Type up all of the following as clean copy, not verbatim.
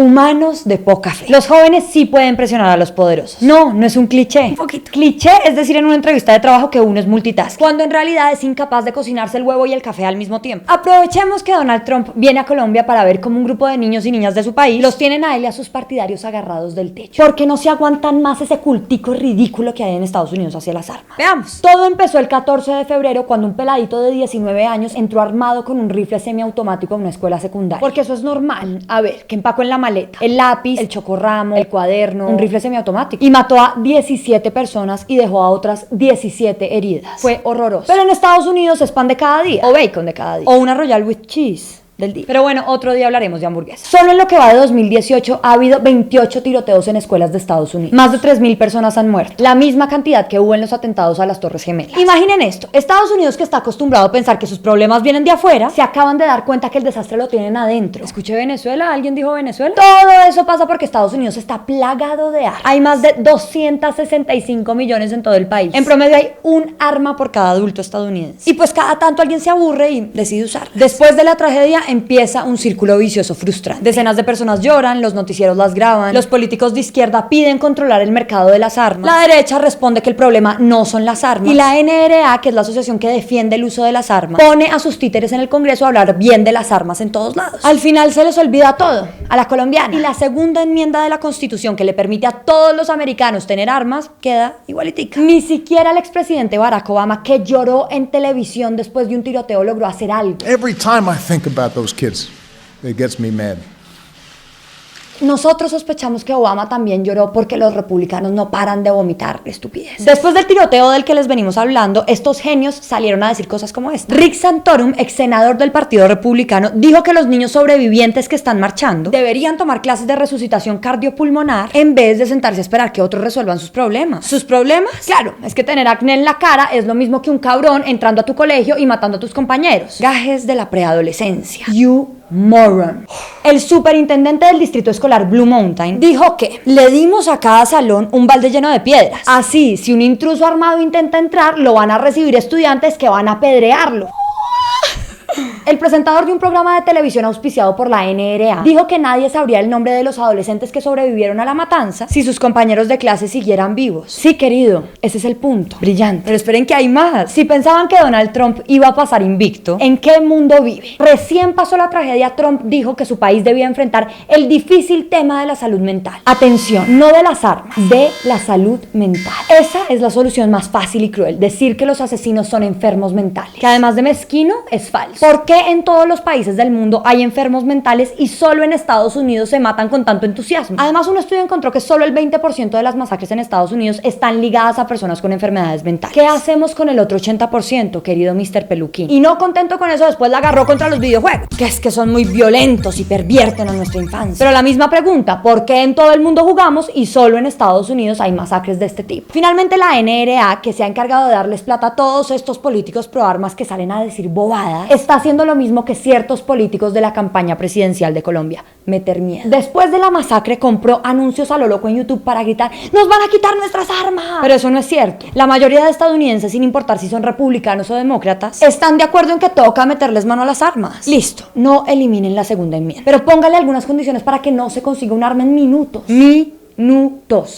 Humanos de poca fe. Los jóvenes sí pueden presionar a los poderosos. No, no es un cliché. Un poquito. Cliché es decir en una entrevista de trabajo que uno es multitask, cuando en realidad es incapaz de cocinarse el huevo y el café al mismo tiempo. Aprovechemos que Donald Trump viene a Colombia para ver cómo un grupo de niños y niñas de su país los tienen a él y a sus partidarios agarrados del techo, porque no se aguantan más ese cultico ridículo que hay en Estados Unidos hacia las armas. Veamos. Todo empezó el 14 de febrero cuando un peladito de 19 años entró armado con un rifle semiautomático a una escuela secundaria. Porque eso es normal. A ver, que empacó en la maleta el lápiz, el chocorramo, el cuaderno, un rifle semiautomático. Y mató a 17 personas y dejó a otras 17 heridas. Fue horroroso. Pero en Estados Unidos es pan de cada día, o bacon de cada día, o una Royal with cheese del día. Pero bueno, otro día hablaremos de hamburguesas. Solo en lo que va de 2018 ha habido 28 tiroteos en escuelas de Estados Unidos. Más de 3.000 personas han muerto. La misma cantidad que hubo en los atentados a las Torres Gemelas. Imaginen esto. Estados Unidos, que está acostumbrado a pensar que sus problemas vienen de afuera, se acaban de dar cuenta que el desastre lo tienen adentro. ¿Escuché Venezuela? ¿Alguien dijo Venezuela? Todo eso pasa porque Estados Unidos está plagado de armas. Hay más de 265 millones en todo el país. En promedio hay un arma por cada adulto estadounidense. Y pues cada tanto alguien se aburre y decide usarla. Después de la tragedia empieza un círculo vicioso frustrante. Decenas de personas lloran, los noticieros las graban, los políticos de izquierda piden controlar el mercado de las armas, la derecha responde que el problema no son las armas, y la NRA, que es la asociación que defiende el uso de las armas, pone a sus títeres en el Congreso a hablar bien de las armas en todos lados. Al final se les olvida todo, a la colombiana. Y la segunda enmienda de la Constitución, que le permite a todos los americanos tener armas, queda igualitica. Ni siquiera el expresidente Barack Obama, que lloró en televisión después de un tiroteo, logró hacer algo. Every time I think about those kids, it gets me mad. Nosotros sospechamos que Obama también lloró porque los republicanos no paran de vomitar estupidez. Después del tiroteo del que les venimos hablando, estos genios salieron a decir cosas como esta. Rick Santorum, ex senador del Partido Republicano, dijo que los niños sobrevivientes que están marchando deberían tomar clases de resucitación cardiopulmonar en vez de sentarse a esperar que otros resuelvan sus problemas. ¿Sus problemas? Claro, es que tener acné en la cara es lo mismo que un cabrón entrando a tu colegio y matando a tus compañeros. Gajes de la preadolescencia. You moron. El superintendente del distrito escolar Blue Mountain dijo que le dimos a cada salón un balde lleno de piedras. Así, si un intruso armado intenta entrar, lo van a recibir estudiantes que van a apedrearlo. El presentador de un programa de televisión auspiciado por la NRA dijo que nadie sabría el nombre de los adolescentes que sobrevivieron a la matanza si sus compañeros de clase siguieran vivos. Sí, querido, ese es el punto. Brillante. Pero esperen que hay más. Si pensaban que Donald Trump iba a pasar invicto, ¿en qué mundo vive? Recién pasó la tragedia, Trump dijo que su país debía enfrentar el difícil tema de la salud mental. Atención, no de las armas, de la salud mental. Esa es la solución más fácil y cruel, decir que los asesinos son enfermos mentales, que además de mezquino, es falso. ¿Por qué en todos los países del mundo hay enfermos mentales y solo en Estados Unidos se matan con tanto entusiasmo? Además, un estudio encontró que solo el 20% de las masacres en Estados Unidos están ligadas a personas con enfermedades mentales. ¿Qué hacemos con el otro 80%, querido Mr. Peluquín? Y no contento con eso, después la agarró contra los videojuegos, que es que son muy violentos y pervierten a nuestra infancia. Pero la misma pregunta, ¿por qué en todo el mundo jugamos y solo en Estados Unidos hay masacres de este tipo? Finalmente, la NRA, que se ha encargado de darles plata a todos estos políticos pro armas que salen a decir bobadas, está haciendo lo mismo que ciertos políticos de la campaña presidencial de Colombia: meter miedo. Después de la masacre compró anuncios a lo loco en YouTube para gritar: ¡nos van a quitar nuestras armas! Pero eso no es cierto. La mayoría de estadounidenses, sin importar si son republicanos o demócratas, están de acuerdo en que toca meterles mano a las armas. Listo, no eliminen la segunda enmienda, pero póngale algunas condiciones para que no se consiga un arma en minutos.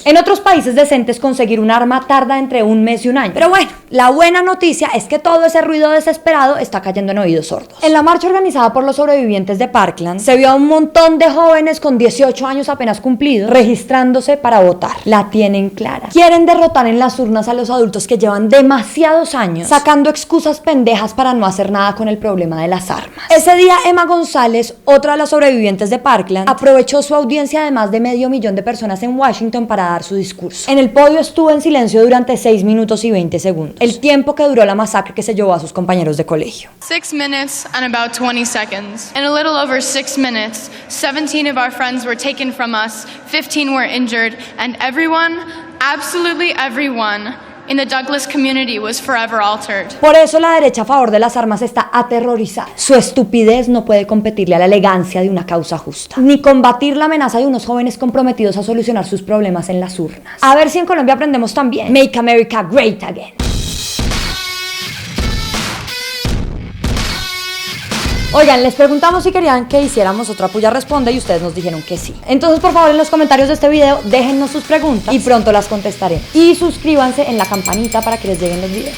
En otros países decentes conseguir un arma tarda entre un mes y un año. Pero bueno, la buena noticia es que todo ese ruido desesperado está cayendo en oídos sordos. En la marcha organizada por los sobrevivientes de Parkland, se vio a un montón de jóvenes con 18 años apenas cumplidos registrándose para votar. La tienen clara. Quieren derrotar en las urnas a los adultos que llevan demasiados años sacando excusas pendejas para no hacer nada con el problema de las armas. Ese día, Emma González, otra de las sobrevivientes de Parkland, aprovechó su audiencia de más de 500,000 de personas en Washington para dar su discurso. En el podio estuvo en silencio durante 6 minutos y 20 segundos, el tiempo que duró la masacre que se llevó a sus compañeros de colegio. 6 minutes and about 20 seconds. In a little over 6 minutes, 17 of our friends were taken from us, 15 were injured, and everyone, absolutely everyone, in the Douglas community was forever altered. Por eso la derecha a favor de las armas está aterrorizada. Su estupidez no puede competirle a la elegancia de una causa justa, ni combatir la amenaza de unos jóvenes comprometidos a solucionar sus problemas en las urnas. A ver si en Colombia aprendemos también. Make America Great Again. Oigan, les preguntamos si querían que hiciéramos otra Puya Responde y ustedes nos dijeron que sí. Entonces, por favor, en los comentarios de este video, déjennos sus preguntas y pronto las contestaré. Y suscríbanse en la campanita para que les lleguen los videos.